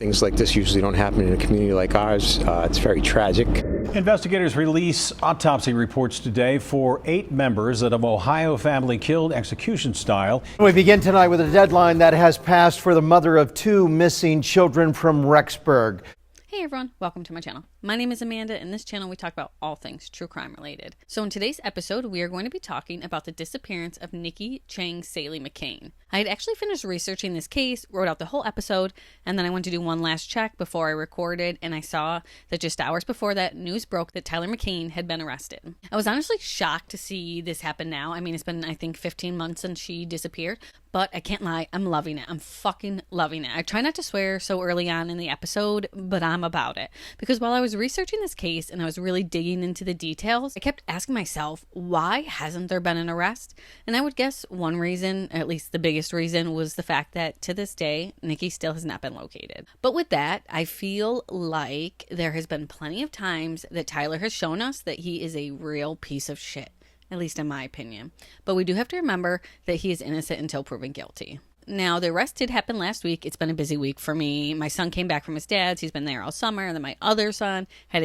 Things like this usually don't happen in a community like ours. It's very tragic. Investigators release autopsy reports today for 8 members of an Ohio family killed execution style. We begin tonight with a deadline that has passed for the mother of 2 missing children from Rexburg. Hey everyone, welcome to my channel. My name is Amanda, and in this channel we talk about all things true crime related. So in today's episode, we are going to be talking about the disappearance of Nikki Cheng Saelee-McCain. I had actually finished researching this case, wrote out the whole episode, and then I went to do one last check before I recorded, and I saw that just hours before that, news broke that Tyler McCain had been arrested. I was honestly shocked to see this happen now. I mean, it's been, I think, 15 months since she disappeared, but I can't lie, I'm loving it. I'm fucking loving it. I try not to swear so early on in the episode, but I'm about it. Because while I was researching this case and I was really digging into the details, I kept asking myself, why hasn't there been an arrest? And I would guess one reason, at least the biggest reason, was the fact that to this day, Nikki still has not been located. But with that, I feel like there has been plenty of times that Tyler has shown us that he is a real piece of shit. At least in my opinion. But we do have to remember that he is innocent until proven guilty. Now, the arrest did happen last week. It's been a busy week for me. My son came back from his dad's. He's been there all summer. And then my other son had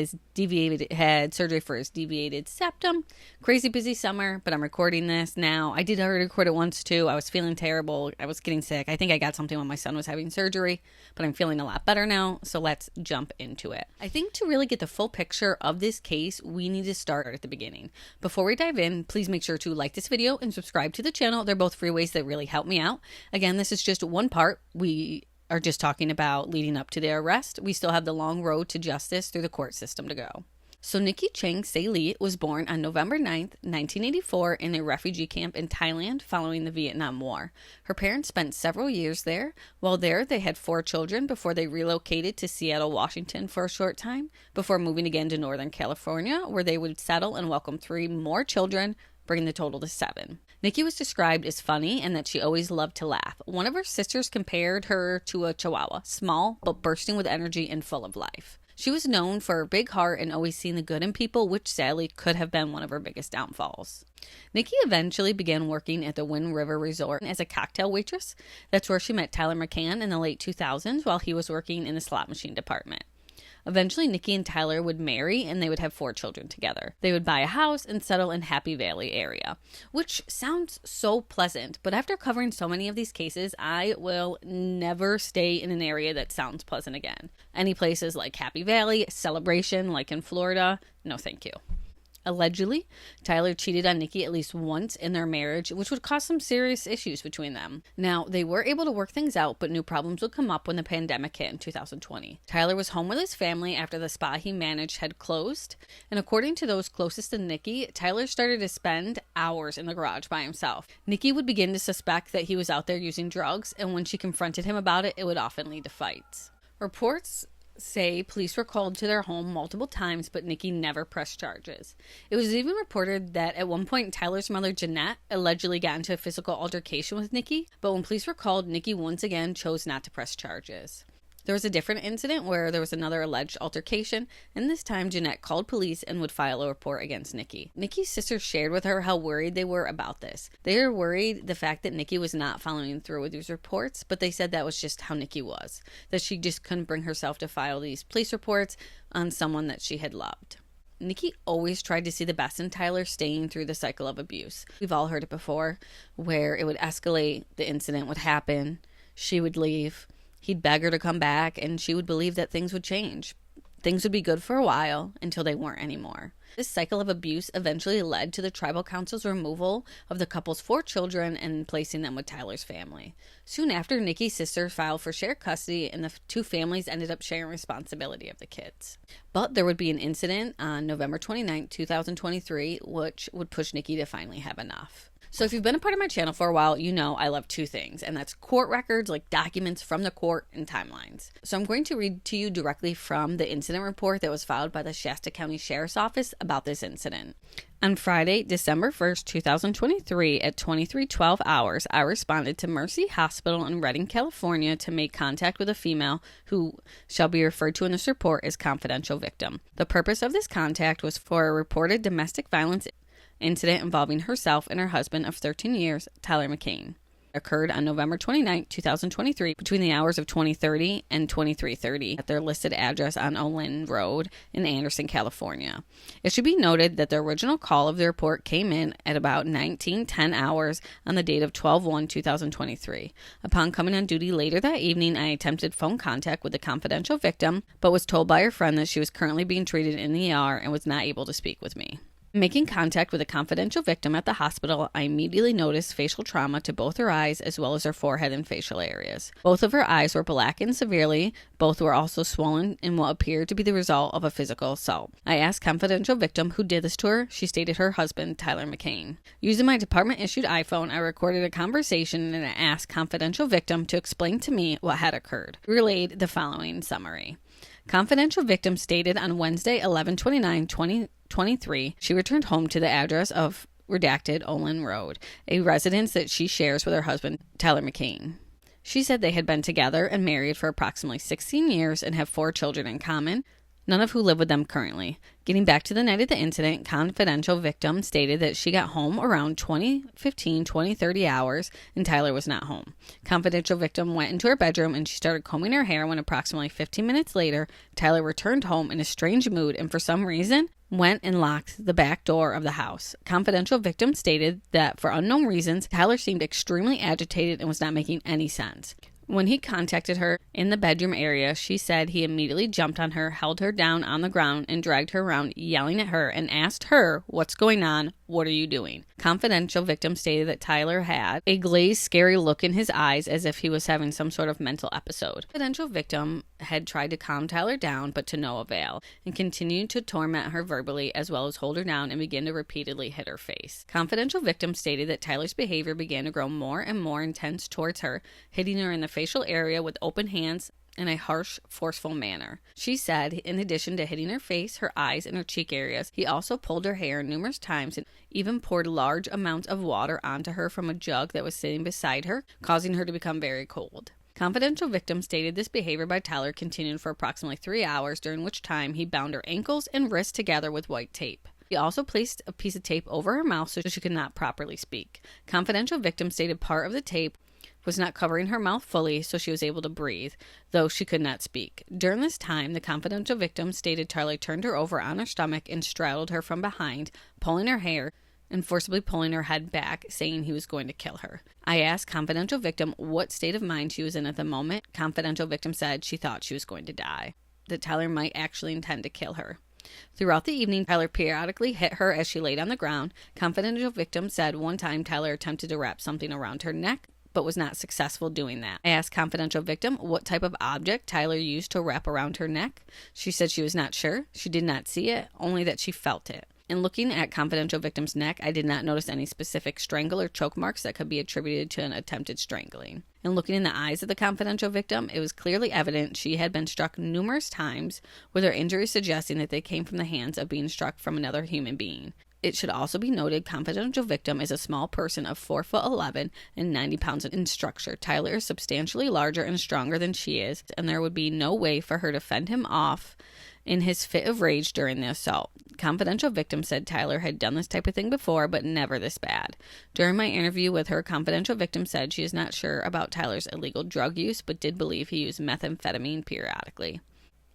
surgery for his deviated septum. Crazy busy summer, but I'm recording this now. I did already record it once too. I was feeling terrible. I was getting sick. I think I got something when my son was having surgery, but I'm feeling a lot better now. So let's jump into it. I think to really get the full picture of this case, we need to start at the beginning. Before we dive in, please make sure to like this video and subscribe to the channel. They're both free ways that really help me out. Again, this is just one part. We are just talking about leading up to their arrest. We still have the long road to justice through the court system to go. So Nikki Cheng Saelee was born on November 9th, 1984 in a refugee camp in Thailand following the Vietnam War. Her parents spent several years there. While there, they had 4 children before they relocated to Seattle, Washington for a short time, before moving again to Northern California, where they would settle and welcome 3 more children, bringing the total to 7. Nikki was described as funny and that she always loved to laugh. One of her sisters compared her to a chihuahua, small but bursting with energy and full of life. She was known for her big heart and always seeing the good in people, which sadly could have been one of her biggest downfalls. Nikki eventually began working at the Wind River Resort as a cocktail waitress. That's where she met Tyler McCain in the late 2000s while he was working in the slot machine department. Eventually, Nikki and Tyler would marry and they would have 4 children together. They would buy a house and settle in Happy Valley area, which sounds so pleasant. But after covering so many of these cases, I will never stay in an area that sounds pleasant again. Any places like Happy Valley, Celebration, like in Florida, no thank you. Allegedly, Tyler cheated on Nikki at least once in their marriage, which would cause some serious issues between them. Now, they were able to work things out, but new problems would come up when the pandemic hit in 2020. Tyler was home with his family after the spa he managed had closed, and according to those closest to Nikki, Tyler started to spend hours in the garage by himself. Nikki would begin to suspect that he was out there using drugs, and when she confronted him about it, it would often lead to fights. Reports say police were called to their home multiple times, but Nikki never pressed charges. It was even reported that at one point Tyler's mother, Jeanette, allegedly got into a physical altercation with Nikki, but when police were called, Nikki once again chose not to press charges. There was a different incident where there was another alleged altercation, and this time Jeanette called police and would file a report against Nikki. Nikki's sister shared with her how worried they were about this. They were worried the fact that Nikki was not following through with these reports, but they said that was just how Nikki was, that she just couldn't bring herself to file these police reports on someone that she had loved. Nikki always tried to see the best in Tyler, staying through the cycle of abuse. We've all heard it before, where it would escalate, the incident would happen, she would leave, he'd beg her to come back, and she would believe that things would change. Things would be good for a while until they weren't anymore. This cycle of abuse eventually led to the tribal council's removal of the couple's 4 children and placing them with Tyler's family. Soon after, Nikki's sister filed for shared custody, and the 2 families ended up sharing responsibility of the kids. But there would be an incident on November 29, 2023, which would push Nikki to finally have enough. So if you've been a part of my channel for a while, you know I love 2 things, and that's court records, like documents from the court, and timelines. So I'm going to read to you directly from the incident report that was filed by the Shasta County Sheriff's Office about this incident. On Friday, December 1st, 2023, at 23:12 hours, I responded to Mercy Hospital in Redding, California to make contact with a female who shall be referred to in this report as confidential victim. The purpose of this contact was for a reported domestic violence incident involving herself and her husband of 13 years, Tyler McCain. occurred on November 29, 2023, between the hours of 20:30 and 23:30 at their listed address on Olin Road in Anderson, California. It should be noted that the original call of the report came in at about 19:10 hours on the date of 12/1/2023. Upon coming on duty later that evening, I attempted phone contact with the confidential victim, but was told by her friend that she was currently being treated in the ER and was not able to speak with me. Making contact with a confidential victim at the hospital, I immediately noticed facial trauma to both her eyes as well as her forehead and facial areas. Both of her eyes were blackened severely. Both were also swollen in what appeared to be the result of a physical assault. I asked confidential victim who did this to her. She stated her husband, Tyler McCain. Using my department-issued iPhone, I recorded a conversation and I asked confidential victim to explain to me what had occurred. We relayed the following summary. Confidential victim stated on Wednesday, 11/29/2023, she returned home to the address of redacted Olin Road, a residence that she shares with her husband, Tyler McCain. She said they had been together and married for approximately 16 years and have 4 children in common, none of who live with them currently. Getting back to the night of the incident, confidential victim stated that she got home around 20:30 hours and Tyler was not home. Confidential victim went into her bedroom and she started combing her hair when approximately 15 minutes later, Tyler returned home in a strange mood and for some reason went and locked the back door of the house. Confidential victim stated that for unknown reasons, Tyler seemed extremely agitated and was not making any sense. When he contacted her in the bedroom area, she said he immediately jumped on her, held her down on the ground, and dragged her around, yelling at her and asked her, "What's going on? What are you doing?" Confidential victim stated that Tyler had a glazed, scary look in his eyes as if he was having some sort of mental episode. Confidential victim had tried to calm Tyler down, but to no avail, and continued to torment her verbally as well as hold her down and begin to repeatedly hit her face. Confidential victim stated that Tyler's behavior began to grow more and more intense towards her, hitting her in the facial area with open hands in a harsh, forceful manner. She said, in addition to hitting her face, her eyes, and her cheek areas, he also pulled her hair numerous times and even poured large amounts of water onto her from a jug that was sitting beside her, causing her to become very cold. Confidential victim stated this behavior by Tyler continued for approximately 3 hours, during which time he bound her ankles and wrists together with white tape. He also placed a piece of tape over her mouth so she could not properly speak. Confidential victim stated part of the tape was not covering her mouth fully, so she was able to breathe, though she could not speak. During this time, the confidential victim stated Tyler turned her over on her stomach and straddled her from behind, pulling her hair and forcibly pulling her head back, saying he was going to kill her. I asked confidential victim what state of mind she was in at the moment. Confidential victim said she thought she was going to die, that Tyler might actually intend to kill her. Throughout the evening, Tyler periodically hit her as she laid on the ground. Confidential victim said one time Tyler attempted to wrap something around her neck, but was not successful doing that. I asked confidential victim what type of object Tyler used to wrap around her neck. She said she was not sure. She did not see it, only that she felt it. In looking at confidential victim's neck, I did not notice any specific strangle or choke marks that could be attributed to an attempted strangling. In looking in the eyes of the confidential victim, it was clearly evident she had been struck numerous times, with her injuries suggesting that they came from the hands of being struck from another human being. It should also be noted confidential victim is a small person of 4'11" and 90 pounds in structure. Tyler is substantially larger and stronger than she is, and there would be no way for her to fend him off in his fit of rage during the assault. Confidential victim said Tyler had done this type of thing before, but never this bad. During my interview with her, confidential victim said she is not sure about Tyler's illegal drug use, but did believe he used methamphetamine periodically.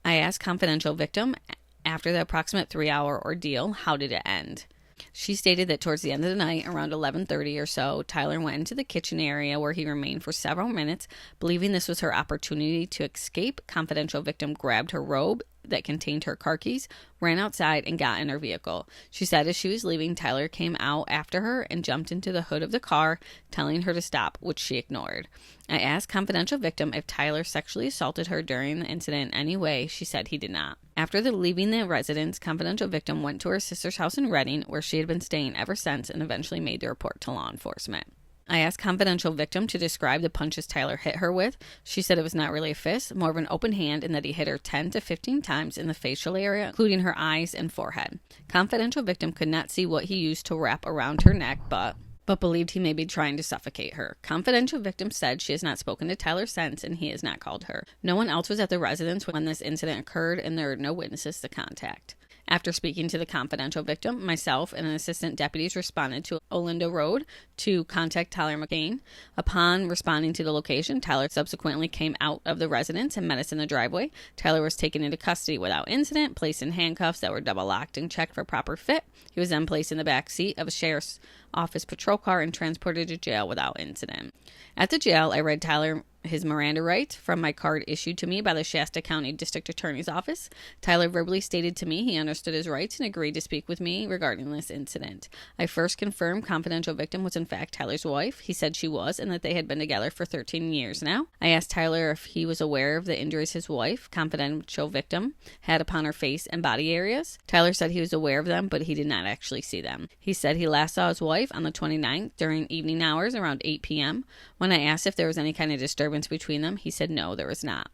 I asked confidential victim, after the approximate 3-hour ordeal, how did it end? She stated that towards the end of the night, around 11:30 or so, Tyler went into the kitchen area where he remained for several minutes, believing this was her opportunity to escape. Confidential victim grabbed her robe that contained her car keys, ran outside, and got in her vehicle. She said as she was leaving, Tyler came out after her and jumped into the hood of the car, telling her to stop, which she ignored. I asked confidential victim if Tyler sexually assaulted her during the incident in any way. She said he did not. After leaving the residence, confidential victim went to her sister's house in Redding, where she had been staying ever since, and eventually made the report to law enforcement. I asked confidential victim to describe the punches Tyler hit her with. She said it was not really a fist, more of an open hand, and that he hit her 10 to 15 times in the facial area, including her eyes and forehead. Confidential victim could not see what he used to wrap around her neck, but believed he may be trying to suffocate her. Confidential victim said she has not spoken to Tyler since, and he has not called her. No one else was at the residence when this incident occurred, and there are no witnesses to contact. After speaking to the confidential victim, myself and an assistant deputies responded to Olinda Road to contact Tyler McCain. Upon responding to the location, Tyler subsequently came out of the residence and met us in the driveway. Tyler was taken into custody without incident, placed in handcuffs that were double locked and checked for proper fit. He was then placed in the back seat of a sheriff's office patrol car and transported to jail without incident. At the jail, I read Tyler his Miranda rights from my card issued to me by the Shasta County District Attorney's Office. Tyler verbally stated to me he understood his rights and agreed to speak with me regarding this incident. I first confirmed confidential victim was in fact Tyler's wife. He said she was and that they had been together for 13 years now. I asked Tyler if he was aware of the injuries his wife, confidential victim, had upon her face and body areas. Tyler said he was aware of them, but he did not actually see them. He said he last saw his wife on the 29th during evening hours around 8 p.m. When I asked if there was any kind of disturbance between them, he said no, there was not.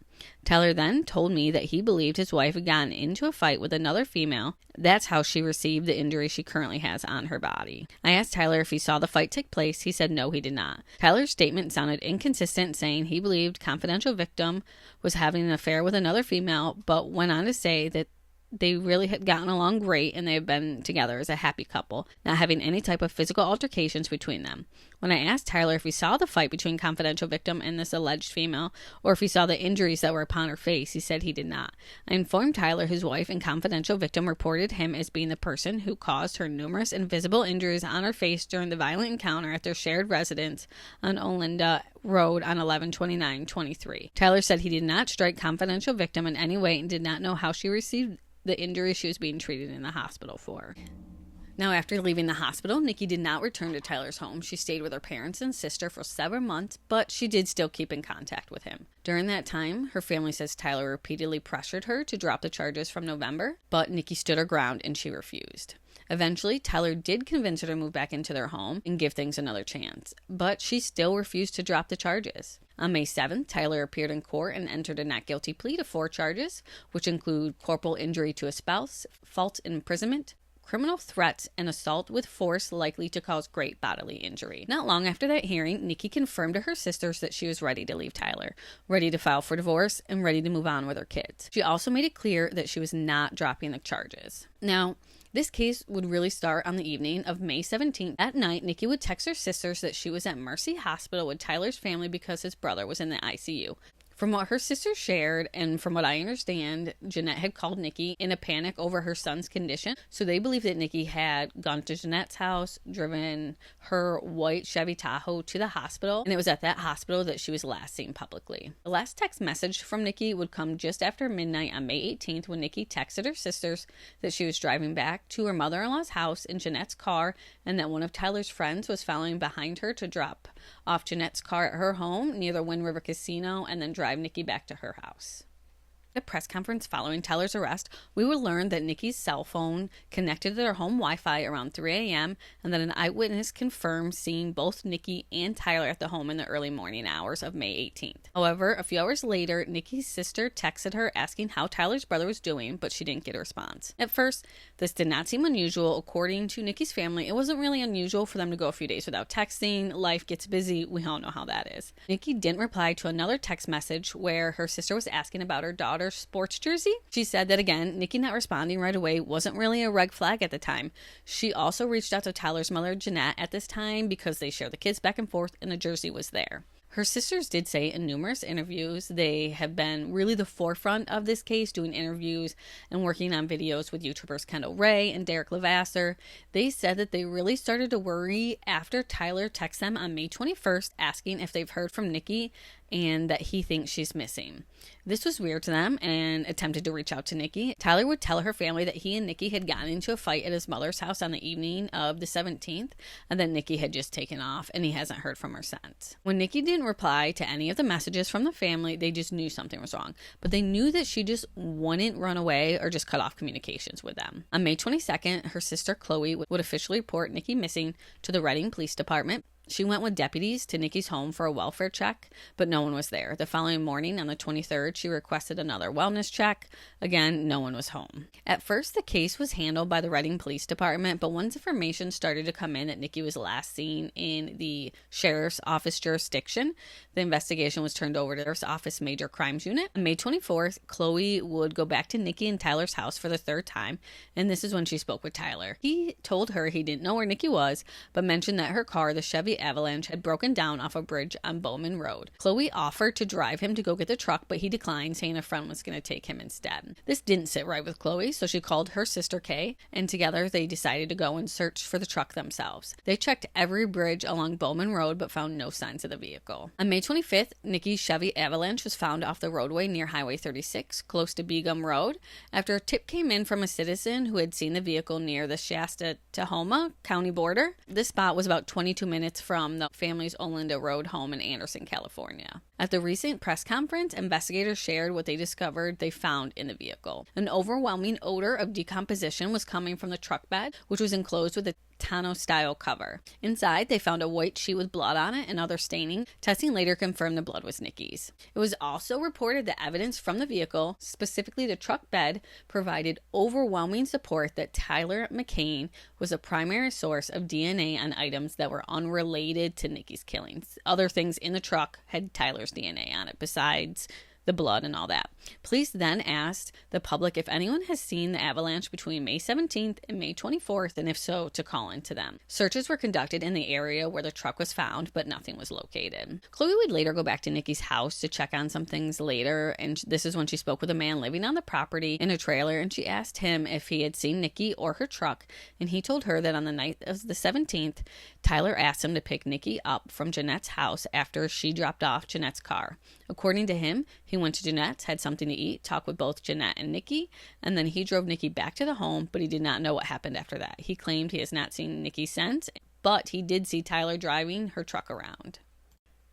Tyler then told me that he believed his wife had gotten into a fight with another female. That's how she received the injury she currently has on her body. I asked Tyler if he saw the fight take place. He said no, he did not. Tyler's statement sounded inconsistent, saying he believed confidential victim was having an affair with another female, but went on to say that they really had gotten along great and they have been together as a happy couple, not having any type of physical altercations between them. When I asked Tyler if he saw the fight between confidential victim and this alleged female, or if he saw the injuries that were upon her face, he said he did not. I informed Tyler his wife and confidential victim reported him as being the person who caused her numerous invisible injuries on her face during the violent encounter at their shared residence on Olinda Road on 11/29/23. Tyler said he did not strike confidential victim in any way and did not know how she received the injury she was being treated in the hospital for. Now, after leaving the hospital, Nikki did not return to Tyler's home. She stayed with her parents and sister for several months, but she did still keep in contact with him. During that time, her family says Tyler repeatedly pressured her to drop the charges from November, but Nikki stood her ground and she refused. Eventually, Tyler did convince her to move back into their home and give things another chance, but she still refused to drop the charges. On May 7th, Tyler appeared in court and entered a not guilty plea to 4 charges, which include corporal injury to a spouse, false imprisonment, criminal threats, and assault with force likely to cause great bodily injury. Not long after that hearing, Nikki confirmed to her sisters that she was ready to leave Tyler, ready to file for divorce, and ready to move on with her kids. She also made it clear that she was not dropping the charges. Now, this case would really start on the evening of May 17th. At night, Nikki would text her sisters that she was at Mercy Hospital with Tyler's family because his brother was in the ICU. From what her sisters shared, and from what I understand, Jeanette had called Nikki in a panic over her son's condition. So they believe that Nikki had gone to Jeanette's house, driven her white Chevy Tahoe to the hospital, and it was at that hospital that she was last seen publicly. The last text message from Nikki would come just after midnight on May 18th when Nikki texted her sisters that she was driving back to her mother-in-law's house in Jeanette's car and that one of Tyler's friends was following behind her to drop off Jeanette's car at her home near the Wind River Casino and then drive Nikki back to her house. At a press conference following Tyler's arrest, we would learn that Nikki's cell phone connected to their home Wi-Fi around 3 a.m. and that an eyewitness confirmed seeing both Nikki and Tyler at the home in the early morning hours of May 18th. However, a few hours later, Nikki's sister texted her asking how Tyler's brother was doing, but she didn't get a response. At first, this did not seem unusual. According to Nikki's family, it wasn't really unusual for them to go a few days without texting. Life gets busy. We all know how that is. Nikki didn't reply to another text message where her sister was asking about her daughter's sports jersey. She said that again, Nikki not responding right away wasn't really a red flag at the time. She also reached out to Tyler's mother, Jeanette, at this time because they share the kids back and forth and the jersey was there. Her sisters did say in numerous interviews they have been really the forefront of this case, doing interviews and working on videos with YouTubers Kendall Ray and Derek Levasseur. They said that they really started to worry after Tyler texted them on May 21st asking if they've heard from Nikki and that he thinks she's missing. This was weird to them and attempted to reach out to Nikki. Tyler would tell her family that he and Nikki had gotten into a fight at his mother's house on the evening of the 17th and that Nikki had just taken off and he hasn't heard from her since. When Nikki didn't reply to any of the messages from the family, they just knew something was wrong, but they knew that she just wouldn't run away or just cut off communications with them. On May 22nd, her sister Chloe would officially report Nikki missing to the Reading Police Department. She went with deputies to Nikki's home for a welfare check, but no one was there. The following morning, on the 23rd, she requested another wellness check. Again, no one was home. At first, the case was handled by the Reading Police Department, but once information started to come in that Nikki was last seen in the Sheriff's Office jurisdiction, the investigation was turned over to the Sheriff's Office Major Crimes Unit. On May 24th, Chloe would go back to Nikki and Tyler's house for the third time, and this is when she spoke with Tyler. He told her he didn't know where Nikki was, but mentioned that her car, the Chevy Avalanche, had broken down off a bridge on Bowman Road. Chloe offered to drive him to go get the truck, but he declined, saying a friend was going to take him instead. This didn't sit right with Chloe, so she called her sister Kay, and together they decided to go and search for the truck themselves. They checked every bridge along Bowman Road, but found no signs of the vehicle. On May 25th, Nikki's Chevy Avalanche was found off the roadway near Highway 36, close to Begum Road, after a tip came in from a citizen who had seen the vehicle near the Shasta-Tahoma County border. This spot was about 22 minutes from the family's Olinda Road home in Anderson, California. At the recent press conference, investigators shared what they discovered they found in the vehicle. An overwhelming odor of decomposition was coming from the truck bed, which was enclosed with a tonneau-style cover. Inside, they found a white sheet with blood on it and other staining. Testing later confirmed the blood was Nikki's. It was also reported that evidence from the vehicle, specifically the truck bed, provided overwhelming support that Tyler McCain was a primary source of DNA on items that were unrelated to Nikki's killings. Other things in the truck had Tyler's DNA on it, besides the blood and all that. Police then asked the public if anyone has seen the avalanche between May 17th and May 24th, and if so, to call in to them. Searches were conducted in the area where the truck was found, but nothing was located. Chloe would later go back to Nikki's house to check on some things later, and this is when she spoke with a man living on the property in a trailer, and she asked him if he had seen Nikki or her truck, and he told her that on the night of the 17th, Tyler asked him to pick Nikki up from Jeanette's house after she dropped off Jeanette's car. According to him, he went to Jeanette's, had something to eat, talked with both Jeanette and Nikki, and then he drove Nikki back to the home, but he did not know what happened after that. He claimed he has not seen Nikki since, but he did see Tyler driving her truck around.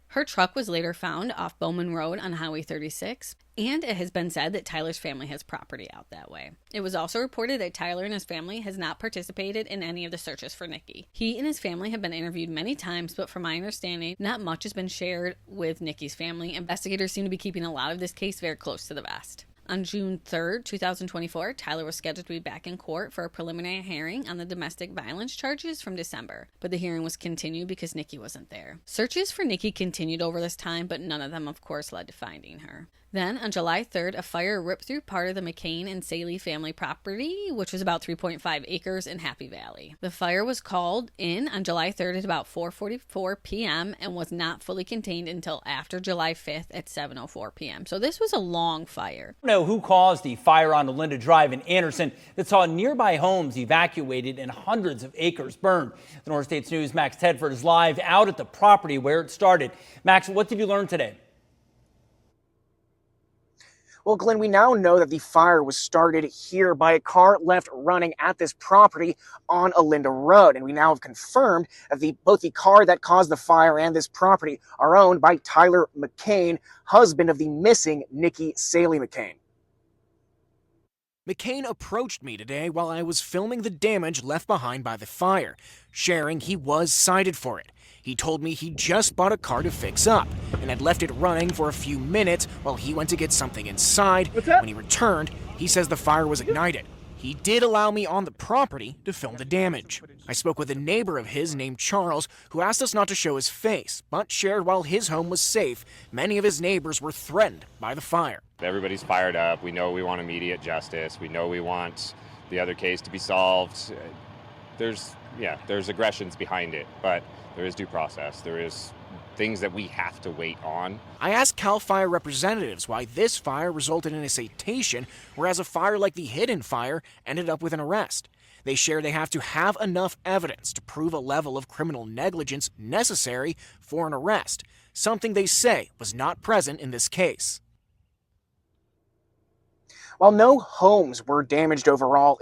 Her truck was later found off Bowman Road on Highway 36, and it has been said that Tyler's family has property out that way. It was also reported that Tyler and his family has not participated in any of the searches for Nikki. He and his family have been interviewed many times, but from my understanding, not much has been shared with Nikki's family. Investigators seem to be keeping a lot of this case very close to the vest. On June 3rd, 2024, Tyler was scheduled to be back in court for a preliminary hearing on the domestic violence charges from December, but the hearing was continued because Nikki wasn't there. Searches for Nikki continued over this time, but none of them, of course, led to finding her. Then, on July 3rd, a fire ripped through part of the McCain and Saelee family property, which was about 3.5 acres in Happy Valley. The fire was called in on July 3rd at about 4:44 p.m. and was not fully contained until after July 5th at 7:04 p.m. So this was a long fire. I don't know who caused the fire on Olinda Drive in Anderson that saw nearby homes evacuated and hundreds of acres burned. The North States News' Max Tedford is live out at the property where it started. Max, what did you learn today? Well, Glenn, we now know that the fire was started here by a car left running at this property on Olinda Road. And we now have confirmed that both the car that caused the fire and this property are owned by Tyler McCain, husband of the missing Nikki Saelee-McCain. McCain approached me today while I was filming the damage left behind by the fire, sharing he was cited for it. He told me he just bought a car to fix up and had left it running for a few minutes while he went to get something inside. When he returned, he says the fire was ignited. He did allow me on the property to film the damage. I spoke with a neighbor of his named Charles, who asked us not to show his face, but shared while his home was safe, many of his neighbors were threatened by the fire. Everybody's fired up. We know we want immediate justice. We know we want the other case to be solved. There's aggressions behind it, but there is due process. There is things that we have to wait on. I asked CAL FIRE representatives why this fire resulted in a citation, whereas a fire like the Hidden Fire ended up with an arrest. They share they have to have enough evidence to prove a level of criminal negligence necessary for an arrest, something they say was not present in this case. While no homes were damaged overall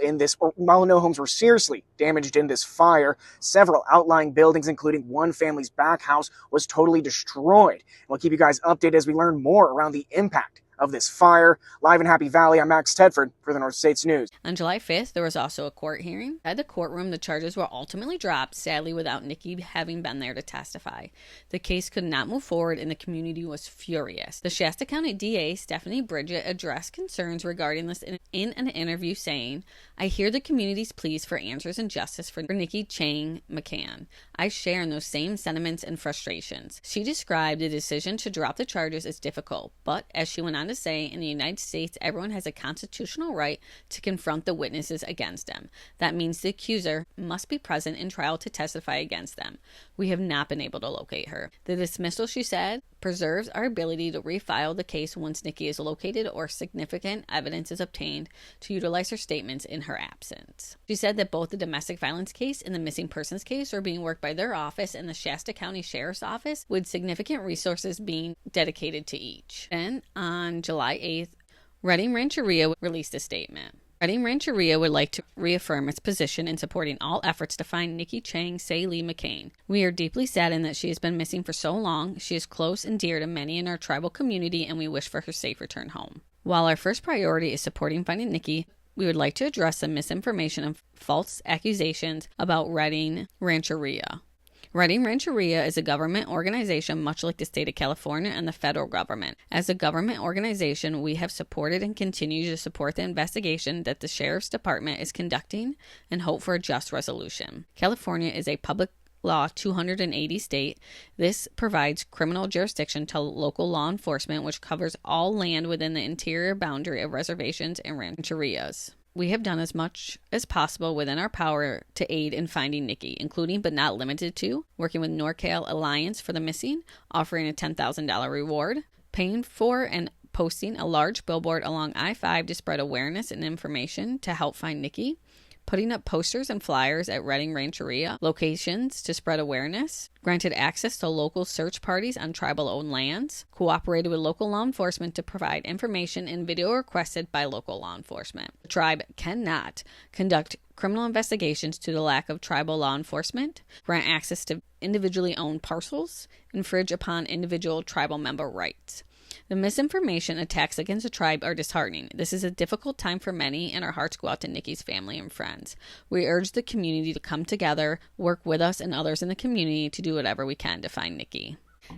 while no homes were seriously damaged in this fire, several outlying buildings, including one family's back house, was totally destroyed. We'll keep you guys updated as we learn more around the impact of this fire. Live in Happy Valley, I'm Max Tedford for the North States News. On July 5th, there was also a court hearing. At the courtroom, the charges were ultimately dropped, sadly without Nikki having been there to testify. The case could not move forward and the community was furious. The Shasta County DA, Stephanie Bridget, addressed concerns regarding this in an interview saying, "I hear the community's pleas for answers and justice for Nikki Cheng McCain. I share in those same sentiments and frustrations." She described the decision to drop the charges as difficult, but as she went on to say, in the United States, everyone has a constitutional right to confront the witnesses against them. That means the accuser must be present in trial to testify against them. We have not been able to locate her. The dismissal, she said, preserves our ability to refile the case once Nikki is located or significant evidence is obtained to utilize her statements in her absence. She said that both the domestic violence case and the missing persons case are being worked by their office and the Shasta County Sheriff's Office, with significant resources being dedicated to each. Then, on July 8th, Redding Rancheria released a statement. Redding Rancheria would like to reaffirm its position in supporting all efforts to find Nikki Cheng Saelee-McCain. We are deeply saddened that she has been missing for so long. She is close and dear to many in our tribal community, and we wish for her safe return home. While our first priority is supporting finding Nikki, we would like to address the misinformation and false accusations about Redding Rancheria. Redding Rancheria is a government organization much like the state of California and the federal government. As a government organization, we have supported and continue to support the investigation that the Sheriff's Department is conducting and hope for a just resolution. California is a public Law 280 state. This provides criminal jurisdiction to local law enforcement, which covers all land within the interior boundary of reservations and rancherias. We have done as much as possible within our power to aid in finding Nikki, including but not limited to working with NorCal Alliance for the Missing, offering a $10,000 reward, paying for and posting a large billboard along I-5 to spread awareness and information to help find Nikki, putting up posters and flyers at Redding Rancheria locations to spread awareness, granted access to local search parties on tribal-owned lands, cooperated with local law enforcement to provide information and video requested by local law enforcement. The tribe cannot conduct criminal investigations due to the lack of tribal law enforcement, grant access to individually owned parcels, infringe upon individual tribal member rights. The misinformation attacks against the tribe are disheartening. This is a difficult time for many, and our hearts go out to Nikki's family and friends. We urge the community to come together, work with us and others in the community to do whatever we can to find Nikki.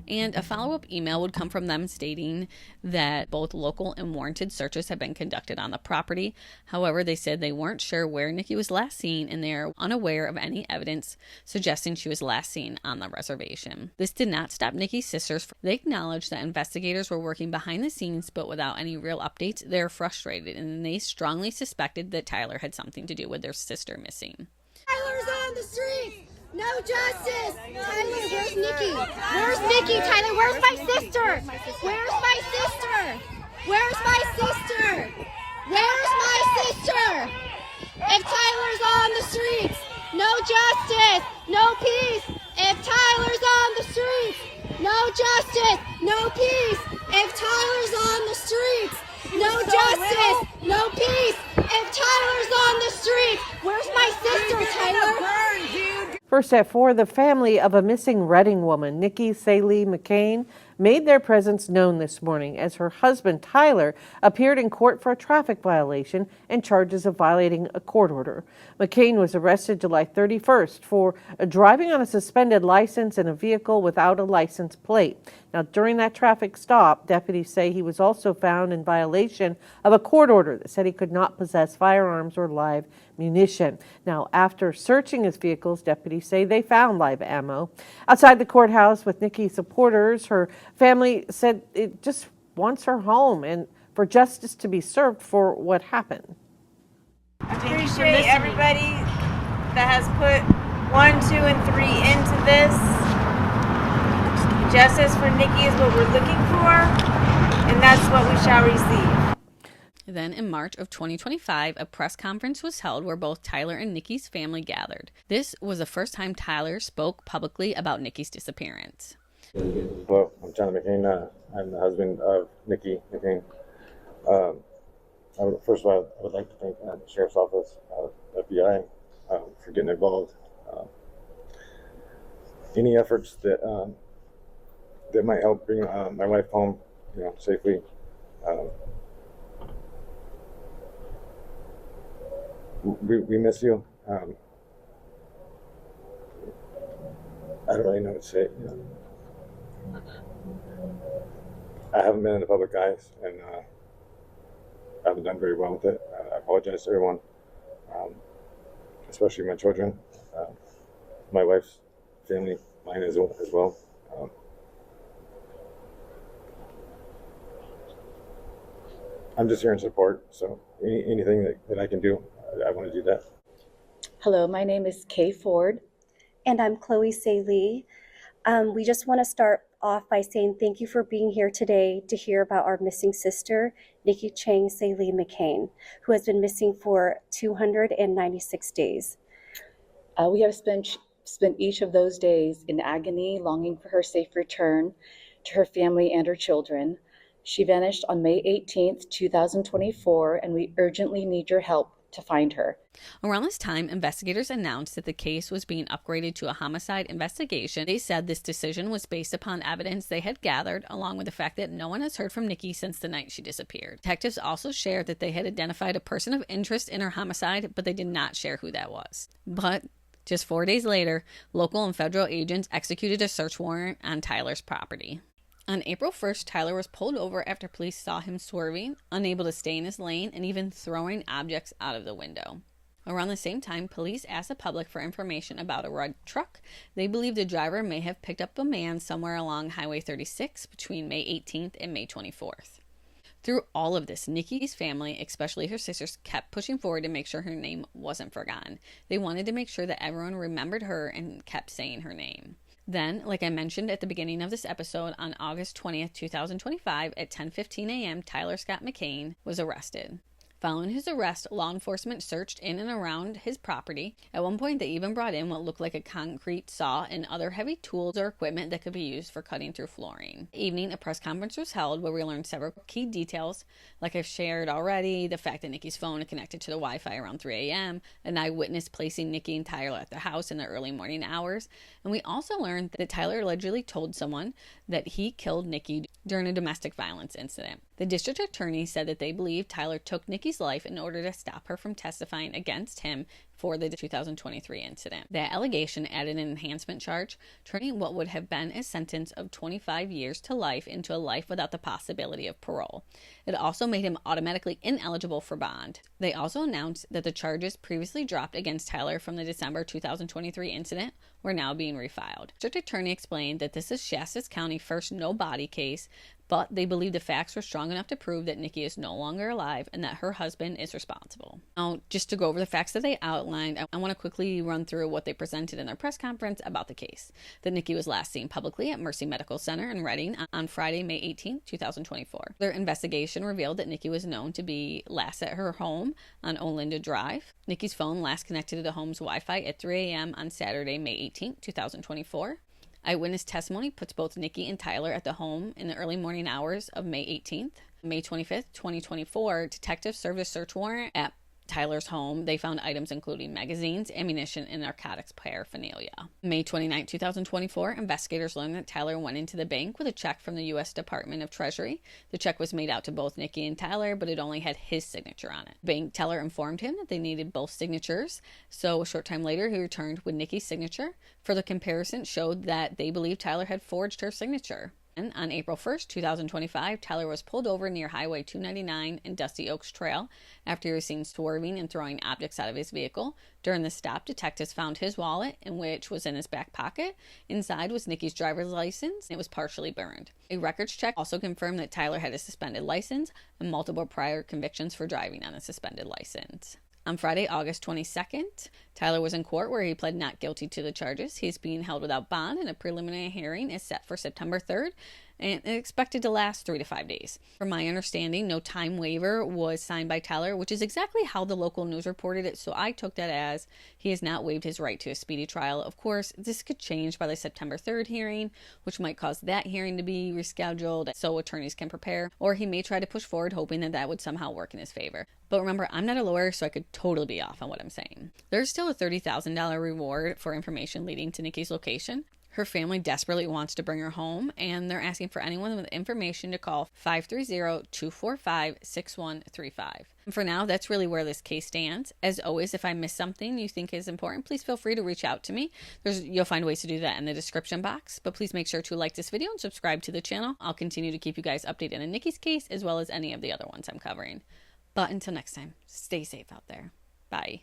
And a follow-up email would come from them stating that both local and warranted searches have been conducted on the property. However, they said they weren't sure where Nikki was last seen, and they are unaware of any evidence suggesting she was last seen on the reservation. This did not stop Nikki's sisters. They acknowledged that investigators were working behind the scenes, but without any real updates. They're frustrated, and they strongly suspected that Tyler had something to do with their sister missing. Tyler's on the streets! No justice! Tyler, where's Nikki? Where's Nikki? Tyler, where's my sister? Where's my sister? Where's my sister? Where's my sister? If Tyler's on the streets, no justice, no peace. If Tyler's on the streets, no justice, no peace. If Tyler's on the streets, no justice, no peace. If Tyler's on the streets, where's my sister, Tyler? First at 4, the family of a missing Redding woman, Nikki Saelee-McCain, made their presence known this morning as her husband, Tyler, appeared in court for a traffic violation and charges of violating a court order. McCain was arrested July 31st for driving on a suspended license in a vehicle without a license plate. Now, during that traffic stop, deputies say he was also found in violation of a court order that said he could not possess firearms or live munition. Now, after searching his vehicles, deputies say they found live ammo. Outside the courthouse with Nikki's supporters, her family said it just wants her home and for justice to be served for what happened. I appreciate everybody that has put 1, 2, and 3 into this. Justice for Nikki is what we're looking for, and that's what we shall receive. Then in March of 2025, a press conference was held where both Tyler and Nikki's family gathered. This was the first time Tyler spoke publicly about Nikki's disappearance. Hello, I'm Tyler McCain. I'm the husband of Nikki McCain. First of all, I would like to thank the Sheriff's Office, FBI, for getting involved. Any efforts that might help bring my wife home, safely, We miss you. I don't really know what to say. I haven't been in the public eyes, and I haven't done very well with it. I apologize to everyone, especially my children, my wife's family, mine as well. I'm just here in support, so anything that I can do, I want to do that. Hello, my name is Kay Ford. And I'm Chloe Saelee. We just want to start off by saying thank you for being here today to hear about our missing sister, Nikki Cheng Saelee-McCain, who has been missing for 296 days. We have spent each of those days in agony, longing for her safe return to her family and her children. She vanished on May 18th, 2024, and we urgently need your help to find her. Around this time, investigators announced that the case was being upgraded to a homicide investigation. They said this decision was based upon evidence they had gathered, along with the fact that no one has heard from Nikki since the night she disappeared. Detectives also shared that they had identified a person of interest in her homicide, but they did not share who that was. But just 4 days later, local and federal agents executed a search warrant on Tyler's property. On April 1st, Tyler was pulled over after police saw him swerving, unable to stay in his lane, and even throwing objects out of the window. Around the same time, police asked the public for information about a red truck. They believe the driver may have picked up a man somewhere along Highway 36 between May 18th and May 24th. Through all of this, Nikki's family, especially her sisters, kept pushing forward to make sure her name wasn't forgotten. They wanted to make sure that everyone remembered her and kept saying her name. Then, like I mentioned at the beginning of this episode, on August 20th, 2025, at 10:15 a.m., Tyler Scott McCain was arrested. Following his arrest, law enforcement searched in and around his property. At one point, they even brought in what looked like a concrete saw and other heavy tools or equipment that could be used for cutting through flooring. That evening, a press conference was held where we learned several key details, like I've shared already, the fact that Nikki's phone had connected to the Wi-Fi around 3 a.m., an eyewitness placing Nikki and Tyler at the house in the early morning hours, and we also learned that Tyler allegedly told someone that he killed Nikki during a domestic violence incident. The district attorney said that they believe Tyler took Nikki's life in order to stop her from testifying against him for the 2023 incident. That allegation added an enhancement charge, turning what would have been a sentence of 25 years to life into a life without the possibility of parole. It also made him automatically ineligible for bond. They also announced that the charges previously dropped against Tyler from the December 2023 incident were now being refiled. The district attorney explained that this is Shasta County's first no-body case, but they believe the facts were strong enough to prove that Nikki is no longer alive and that her husband is responsible. Now, just to go over the facts that they outlined, I want to quickly run through what they presented in their press conference about the case. That Nikki was last seen publicly at Mercy Medical Center in Redding on Friday, May 18, 2024. Their investigation revealed that Nikki was known to be last at her home on Olinda Drive. Nikki's phone last connected to the home's Wi-Fi at 3 a.m. on Saturday, May 18, 2024. Eyewitness testimony puts both Nikki and Tyler at the home in the early morning hours of May 18th. May 25th, 2024, detectives served a search warrant at Tyler's home. They found items including magazines, ammunition, and narcotics paraphernalia. May 29, 2024, investigators learned that Tyler went into the bank with a check from the U.S. Department of Treasury. The check was made out to both Nikki and Tyler, but it only had his signature on it. Bank teller informed him that they needed both signatures, so a short time later he returned with Nikki's signature. Further comparison showed that they believed Tyler had forged her signature. And on April 1st, 2025, Tyler was pulled over near Highway 299 and Dusty Oaks Trail after he was seen swerving and throwing objects out of his vehicle. During the stop, detectives found his wallet, which was in his back pocket. Inside was Nikki's driver's license, and it was partially burned. A records check also confirmed that Tyler had a suspended license and multiple prior convictions for driving on a suspended license. On Friday, August 22nd, Tyler was in court where he pled not guilty to the charges. He's being held without bond, and a preliminary hearing is set for September 3rd and expected to last 3 to 5 days. From my understanding, no time waiver was signed by Tyler, which is exactly how the local news reported it, so I took that as he has not waived his right to a speedy trial. Of course, this could change by the September 3rd hearing, which might cause that hearing to be rescheduled so attorneys can prepare, or he may try to push forward hoping that that would somehow work in his favor. But remember, I'm not a lawyer, so I could totally be off on what I'm saying. There's still a $30,000 reward for information leading to Nikki's location. Her family desperately wants to bring her home, and they're asking for anyone with information to call 530-245-6135. For now, that's really where this case stands. As always, if I miss something you think is important, please feel free to reach out to me. You'll find ways to do that in the description box, but please make sure to like this video and subscribe to the channel. I'll continue to keep you guys updated on Nikki's case as well as any of the other ones I'm covering. But until next time, stay safe out there. Bye.